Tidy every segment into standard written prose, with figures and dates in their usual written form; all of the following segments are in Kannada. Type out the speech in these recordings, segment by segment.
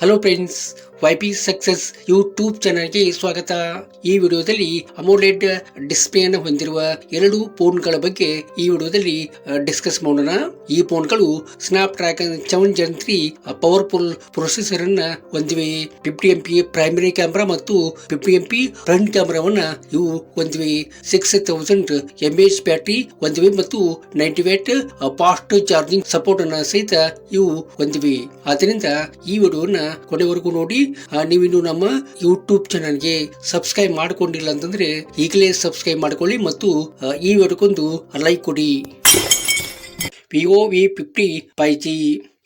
Hello friends, YP success YouTube ಚಾನಲ್ಗೆ ಸ್ವಾಗತ. ಈ ವಿಡಿಯೋದಲ್ಲಿ ಅಮೋಲೆಡ್ ಡಿಸ್ಪ್ಲೇಯನ್ನು ಹೊಂದಿರುವ ಎರಡು ಫೋನ್ಗಳ ಬಗ್ಗೆ ಈ ವಿಡಿಯೋದಲ್ಲಿ ಡಿಸ್ಕಸ್ ಮಾಡೋಣ. ಈ ಫೋನ್ಗಳು snap dragon 7 Gen 3 powerful processor ಅನ್ನ ಹೊಂದಿವೆ. 50MP ಪ್ರೈಮರಿ ಕ್ಯಾಮೆರಾ ಮತ್ತು 50MP ಫ್ರಂಟ್ ಕ್ಯಾಮೆರಾವನ್ನ ಇವು ಹೊಂದಿವೆ. 6000 mAh ಬ್ಯಾಟರಿ ಹೊಂದಿವೆ ಮತ್ತು 90 ವ್ಯಾಟ್ ಫಾಸ್ಟ್ ಚಾರ್ಜಿಂಗ್ ಸಪೋರ್ಟ್ ಅನ್ನ ಸಹಿತ ಇವು ಹೊಂದಿವೆ. ಆದ್ದರಿಂದ ಈ ವಿಡಿಯೋನ ಕೊನೆವರೆಗೂ ನೋಡಿ. ನೀವಿನ್ನು ನಮ್ಮ ಯೂಟ್ಯೂಬ್ ಚಾನಲ್ಗೆ ಸಬ್ಸ್ಕ್ರೈಬ್ ಮಾಡ್ಕೊಂಡಿಲ್ಲ ಅಂತಂದ್ರೆ ಈಗಲೇ ಸಬ್ಸ್ಕ್ರೈಬ್ ಮಾಡ್ಕೊಳ್ಳಿ ಮತ್ತು ಈ ವಿಡಿಯೋಕ್ಕೊಂದು ಲೈಕ್ ಕೊಡಿ. Vivo V50 5G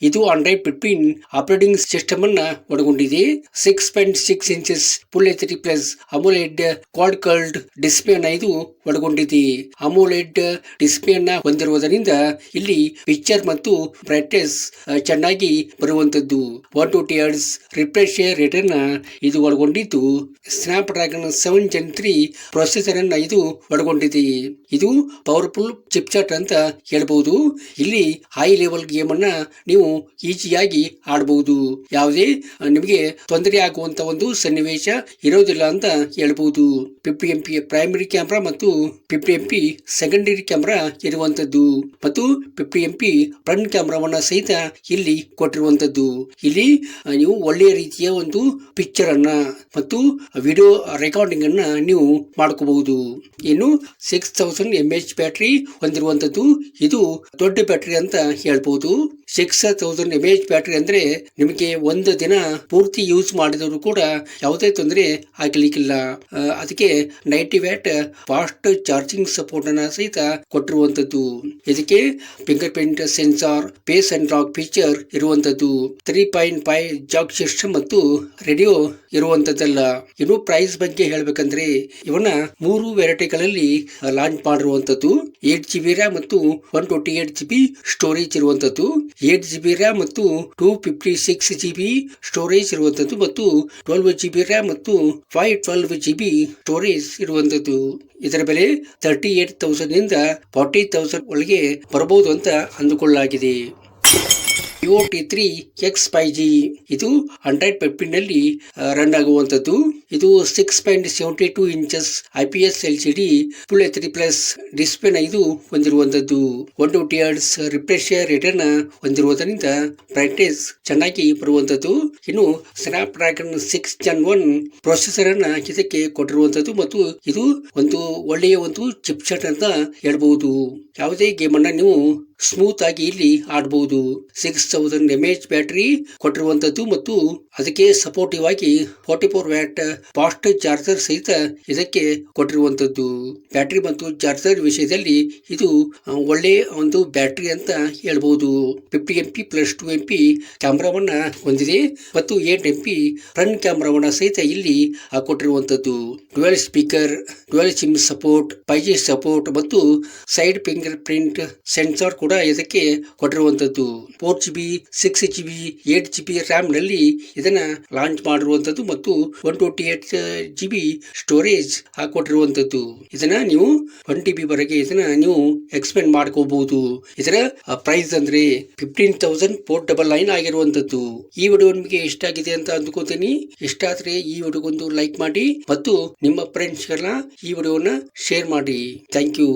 ಇದು Android 15 ಆಪರೇಟಿಂಗ್ ಸಿಸ್ಟಮ್ ಅನ್ನ ಒಳಗೊಂಡಿದೆ. 6.6 inches full HD plus ಅಮೋಲೆಡ್ Quad curved display ಅನ್ನ ಇದು ಒಳಗೊಂಡಿದೆ. ಅಮೋಲೆಡ್ ಡಿಸ್ಪ್ಲೇ ಅನ್ನ ಹೊಂದಿರುವುದರಿಂದ ಇಲ್ಲಿ ಪಿಕ್ಚರ್ ಮತ್ತು ಬ್ರೈಟ್ನೆಸ್ ಚೆನ್ನಾಗಿ ಬರುವಂತದ್ದು. 120 Hz ರಿಫ್ರೆಶ್ ರೇಟ್ ಅನ್ನ ಇದು ಒಳಗೊಂಡಿದ್ದು ಸ್ನ್ಯಾಪ್ ಡ್ರ್ಯಾಗನ್ 7 Gen 3 ಪ್ರೊಸೆಸರ್ ಅನ್ನ ಇದು ಒಳಗೊಂಡಿದೆ. ಇದು ಪವರ್ಫುಲ್ ಚಿಪ್ಸೆಟ್ ಅಂತ ಹೇಳ್ಬಹುದು. ಇಲ್ಲಿ ಹೈ ಲೆವೆಲ್ ಗೇಮ್ ಅನ್ನ ನೀವು ಈಜಿಯಾಗಿ ಆಡಬಹುದು. ಯಾವುದೇ ನಿಮಗೆ ತೊಂದರೆ ಆಗುವಂತ ಒಂದು ಸನ್ನಿವೇಶ ಇರೋದಿಲ್ಲ ಅಂತ ಹೇಳ್ಬಹುದು. 50MP ಪ್ರೈಮರಿ ಕ್ಯಾಮೆರಾ ಮತ್ತು 50MP ಸೆಕೆಂಡರಿ ಕ್ಯಾಮೆರಾ ಇರುವಂತದ್ದು ಮತ್ತು 50MP ಫ್ರಂಟ್ ಕ್ಯಾಮೆರಾವನ್ನ ಸಹಿತ ಇಲ್ಲಿ ಕೊಟ್ಟಿರುವಂತದ್ದು. ಇಲ್ಲಿ ನೀವು ಒಳ್ಳೆಯ ರೀತಿಯ ಒಂದು ಪಿಕ್ಚರ್ ಅನ್ನ ಮತ್ತು ವಿಡಿಯೋ ರೆಕಾರ್ಡಿಂಗ್ ಅನ್ನ ನೀವು ಮಾಡ್ಕೋಬಹುದು. ಇನ್ನು 6000 mAh ಬ್ಯಾಟರಿ ಹೊಂದಿರುವಂತದ್ದು. ಇದು ದೊಡ್ಡ ಬ್ಯಾಟರಿ ಅಂತ ಹೇಳ್ಬಹುದು. 6000 mAh ಬ್ಯಾಟರಿ ಅಂದ್ರೆ ನಿಮಗೆ ಒಂದು ದಿನ ಪೂರ್ತಿ ಯೂಸ್ ಮಾಡಿದವರು ಕೂಡ ಯಾವುದೇ ತೊಂದರೆ ಆಗಲಿಕ್ಕಿಲ್ಲ. ಅದಕ್ಕೆ 90 ವ್ಯಾಟ್ ಫಾಸ್ಟ್ ಚಾರ್ಜಿಂಗ್ ಸಪೋರ್ಟ್ ಅನ್ನ ಸಹಿತ ಕೊಟ್ಟಿರುವಂತದ್ದು. ಇದಕ್ಕೆ finger print sensor, face and lock feature ಇರುವಂತದ್ದು. 3.5 ಜಾಕ್ ಸಿಸ್ಟಮ್ ಮತ್ತು ರೇಡಿಯೋ ಇರುವಂತದ್ದಲ್ಲ. ಇನ್ನು ಪ್ರೈಸ್ ಬಗ್ಗೆ ಹೇಳ್ಬೇಕಂದ್ರೆ ಇವನ್ನ 3 ವೆರೈಟಿಗಳಲ್ಲಿ ಲಾಂಚ್ ಮಾಡಿರುವಂತದ್ದು. 8GB RAM ಮತ್ತು 128GB ಸ್ಟೋರೇಜ್ ಇರುವಂತದ್ದು. 8GB RAM ಮತ್ತು 256GB ಸ್ಟೋರೇಜ್ ಇರುವಂತದ್ದು ಮತ್ತು 12GB RAM ಮತ್ತು 512GB ಸ್ಟೋರೇಜ್ ಇರುವಂತದ್ದು. ಇದರ ಬೆಲೆ 38,000 ನಿಂದ 40,000 ಒಳಗೆ ಬರಬಹುದು ಅಂತ ಅಂದುಕೊಳ್ಳಲಾಗಿದೆ. Vivo T3 X 5G ಇದು Android 15 ನಲ್ಲಿ ರನ್ ಆಗುವಂತದ್ದು. ಇದು 6.72 inches IPS LCD full HD plus display ನ ಇದು ಹೊಂದಿರುವಂತದ್ದು. 120 Hz ರಿಫ್ರೆಶ್ ರೇಟ್ ಅನ್ನ ಹೊಂದಿರುವುದರಿಂದ ಬ್ರೈಟ್ನೆಸ್ ಚೆನ್ನಾಗಿ ಬರುವಂತದ್ದು. ಇನ್ನು ಸ್ನ್ಯಾಪ್ ಡ್ರ್ಯಾಗನ್ 6 Gen 1 ಪ್ರೊಸೆಸರ್ ಅನ್ನ ಇದಕ್ಕೆ ಕೊಟ್ಟಿರುವಂತದ್ದು ಮತ್ತು ಇದು ಒಂದು ಒಳ್ಳೆಯ ಒಂದು ಚಿಪ್ಸೆಟ್ ಅಂತ ಹೇಳ್ಬಹುದು. ಯಾವುದೇ ಗೇಮ್ ಅನ್ನ ನೀವು ಸ್ಮೂತ್ ಆಗಿ ಇಲ್ಲಿ ಆಡಬಹುದು. 6000 mAh ಬ್ಯಾಟರಿ ಕೊಟ್ಟಿರುವಂತದ್ದು ಮತ್ತು ಅದಕ್ಕೆ ಸಪೋರ್ಟಿವ್ ಆಗಿ 44 ವ್ಯಾಟ್ ಫಾಸ್ಟ್ ಚಾರ್ಜರ್ ಸಹಿತ ಇದಕ್ಕೆ ಕೊಟ್ಟಿರುವಂತದ್ದು. ಬ್ಯಾಟರಿ ಮತ್ತು ಚಾರ್ಜರ್ ವಿಷಯದಲ್ಲಿ ಇದು ಒಳ್ಳೆ ಒಂದು ಬ್ಯಾಟರಿ ಅಂತ ಹೇಳ್ಬಹುದು. 50MP ಪ್ಲಸ್ 2MP ಕ್ಯಾಮ್ರಾವನ್ನ ಹೊಂದಿದೆ ಮತ್ತು 8MP ಫ್ರಂಟ್ ಕ್ಯಾಮ್ರಾವನ್ನ ಸಹಿತ ಇಲ್ಲಿ ಕೊಟ್ಟಿರುವಂತದ್ದು. Dual speaker, dual sim support, 5G support ಮತ್ತು ಸೈಡ್ ಫಿಂಗರ್ ಪ್ರಿಂಟ್ ಸೆನ್ಸಾರ್ ಕೂಡ ಇದಕ್ಕೆ ಕೊಟ್ಟಿರುವಂತದ್ದು. 4GB 6GB 8GB RAM ನಲ್ಲಿ ಇದನ್ನ ಲಾಂಚ್ ಮಾಡಿರುವಂತದ್ದು ಮತ್ತು 128GB ಸ್ಟೋರೇಜ್ ಕೊಟ್ಟಿರುವಂತದ್ದು. ಇದನ್ನ ನೀವು 1TB ವರೆಗೆ ಇದನ್ನ ನೀವು ಎಕ್ಸ್ಪೆಂಡ್ ಮಾಡ್ಕೋಬಹುದು. ಇದರ ಪ್ರೈಸ್ ಅಂದ್ರೆ 15,499 ಆಗಿರುವಂತದ್ದು. ಈ ವಿಡಿಯೋ ನಿಮಗೆ ಇಷ್ಟ ಆಗಿದೆ ಅಂತ ಅಂದ್ಕೋತೀನಿ. ಇಷ್ಟ ಆದ್ರೆ ಈ ವಿಡಿಯೋಗೊಂದು ಲೈಕ್ ಮಾಡಿ ಮತ್ತು ನಿಮ್ಮ ಫ್ರೆಂಡ್ಸ್ಗೆಲ್ಲ ಈ ವಿಡಿಯೋನ ಶೇರ್ ಮಾಡಿ. Thank you.